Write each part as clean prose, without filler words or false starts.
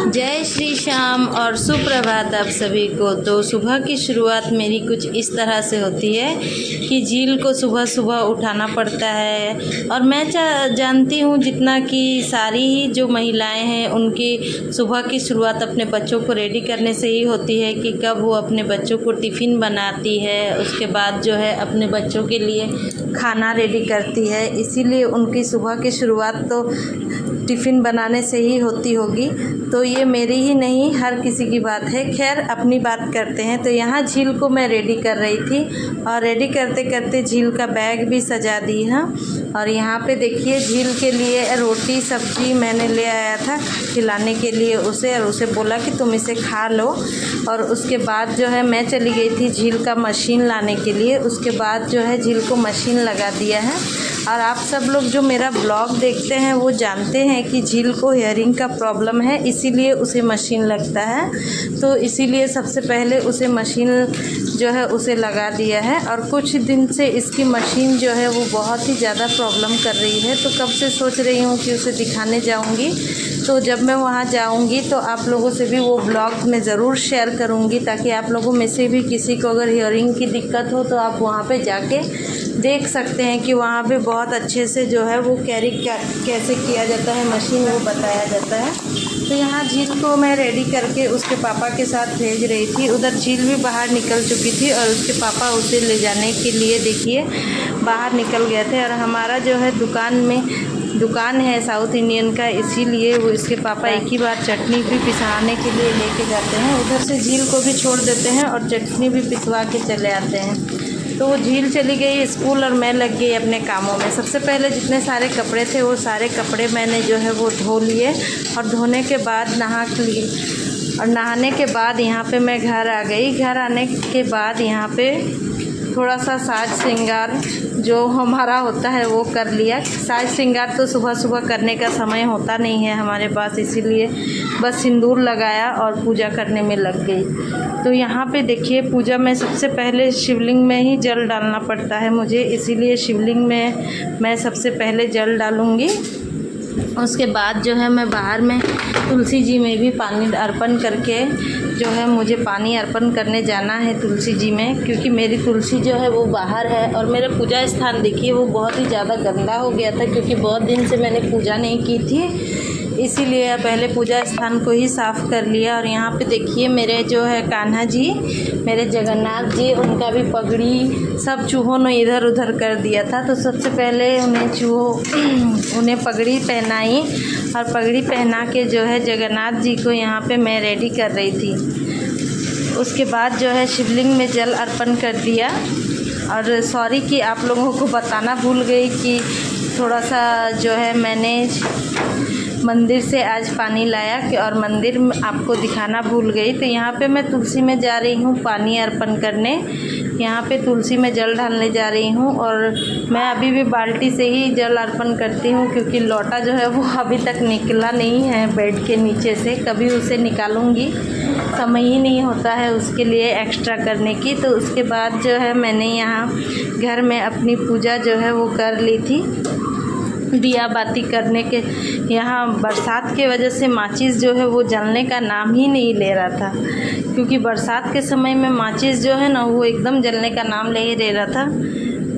जय श्री श्याम और सुप्रभात आप सभी को। तो सुबह की शुरुआत मेरी कुछ इस तरह से होती है कि झील को सुबह सुबह उठाना पड़ता है। और मैं जानती हूँ जितना कि सारी ही जो महिलाएं हैं उनकी सुबह की शुरुआत अपने बच्चों को रेडी करने से ही होती है कि कब वो अपने बच्चों को टिफ़िन बनाती है, उसके बाद जो है अपने बच्चों के लिए खाना रेडी करती है। इसीलिए उनकी सुबह की शुरुआत तो टिफ़िन बनाने से ही होती होगी। तो ये मेरी ही नहीं हर किसी की बात है। खैर अपनी बात करते हैं। तो यहाँ झील को मैं रेडी कर रही थी और रेडी करते करते झील का बैग भी सजा दी है। और यहाँ पे देखिए झील के लिए रोटी सब्जी मैंने ले आया था खिलाने के लिए उसे, और उसे बोला कि तुम इसे खा लो। और उसके बाद जो है मैं चली गई थी झील का मशीन लाने के लिए। उसके बाद जो है झील को मशीन लगा दिया है। और आप सब लोग जो मेरा ब्लॉग देखते हैं वो जानते हैं कि झील को हेयरिंग का प्रॉब्लम है, इसीलिए उसे मशीन लगता है। तो इसीलिए सबसे पहले उसे मशीन जो है उसे लगा दिया है। और कुछ दिन से इसकी मशीन जो है वो बहुत ही ज़्यादा प्रॉब्लम कर रही है। तो कब से सोच रही हूँ कि उसे दिखाने जाऊँगी। तो जब मैं वहाँ जाऊँगी तो आप लोगों से भी वो ब्लॉग मैं ज़रूर शेयर करूँगी, ताकि आप लोगों में से भी किसी को अगर हियरिंग की दिक्कत हो तो आप वहाँ पे जाके देख सकते हैं कि वहाँ पे बहुत अच्छे से जो है वो कैरी कैसे किया जाता है, मशीन वो बताया जाता है। तो यहाँ झील को मैं रेडी करके उसके पापा के साथ भेज रही थी। उधर झील भी बाहर निकल चुकी थी और उसके पापा उसे ले जाने के लिए देखिए बाहर निकल गए थे। और हमारा जो है दुकान है साउथ इंडियन का, इसीलिए वो इसके पापा एक ही बार चटनी भी पिसाने के लिए लेके जाते हैं। उधर से झील को भी छोड़ देते हैं और चटनी भी पिसवा के चले आते हैं। तो वो झील चली गई स्कूल और मैं लग गई अपने कामों में। सबसे पहले जितने सारे कपड़े थे वो सारे कपड़े मैंने जो है वो धो लिए और धोने के बाद नहा लिए। और नहाने के बाद यहाँ पे मैं घर आ गई। घर आने के बाद यहाँ पे थोड़ा सा साज श्रृंगार जो हमारा होता है वो कर लिया। साज श्रृंगार तो सुबह सुबह करने का समय होता नहीं है हमारे पास, इसीलिए बस सिंदूर लगाया और पूजा करने में लग गई। तो यहाँ पे देखिए पूजा में सबसे पहले शिवलिंग में ही जल डालना पड़ता है मुझे, इसीलिए शिवलिंग में मैं सबसे पहले जल डालूँगी। उसके बाद जो है मैं बाहर में तुलसी जी में भी पानी अर्पण करके जो है मुझे पानी अर्पण करने जाना है तुलसी जी में, क्योंकि मेरी तुलसी जो है वो बाहर है। और मेरा पूजा स्थान देखिए वो बहुत ही ज़्यादा गंदा हो गया था, क्योंकि बहुत दिन से मैंने पूजा नहीं की थी, इसीलिए पहले पूजा स्थान को ही साफ़ कर लिया। और यहाँ पे देखिए मेरे जो है कान्हा जी, मेरे जगन्नाथ जी, उनका भी पगड़ी सब चूहों ने इधर उधर कर दिया था। तो सबसे पहले उन्हें पगड़ी पहनाई और पगड़ी पहना के जो है जगन्नाथ जी को यहाँ पे मैं रेडी कर रही थी। उसके बाद जो है शिवलिंग में जल अर्पण कर दिया। और सॉरी कि आप लोगों को बताना भूल गई कि थोड़ा सा जो है मैंने मंदिर से आज पानी लाया कि और मंदिर में आपको दिखाना भूल गई। तो यहाँ पे मैं तुलसी में जा रही हूँ पानी अर्पण करने, यहाँ पे तुलसी में जल डालने जा रही हूँ। और मैं अभी भी बाल्टी से ही जल अर्पण करती हूँ, क्योंकि लोटा जो है वो अभी तक निकला नहीं है बेड के नीचे से। कभी उसे निकालूंगी, समय ही नहीं होता है उसके लिए एक्स्ट्रा करने की। तो उसके बाद जो है मैंने यहाँ घर में अपनी पूजा जो है वो कर ली थी दिया बाती करने के। यहाँ बरसात के वजह से माचिस जो है वो जलने का नाम ही नहीं ले रहा था, क्योंकि बरसात के समय में माचिस जो है ना वो एकदम जलने का नाम ले ही ले रहा था।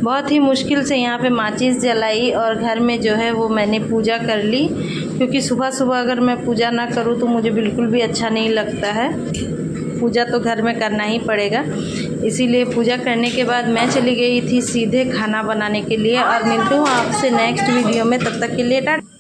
बहुत ही मुश्किल से यहाँ पे माचिस जलाई और घर में जो है वो मैंने पूजा कर ली, क्योंकि सुबह सुबह अगर मैं पूजा ना करूँ तो मुझे बिल्कुल भी अच्छा नहीं लगता है। पूजा तो घर में करना ही पड़ेगा, इसीलिए पूजा करने के बाद मैं चली गई थी सीधे खाना बनाने के लिए। और मिलती हूँ आपसे नेक्स्ट वीडियो में, तब तक के लिए टाटा।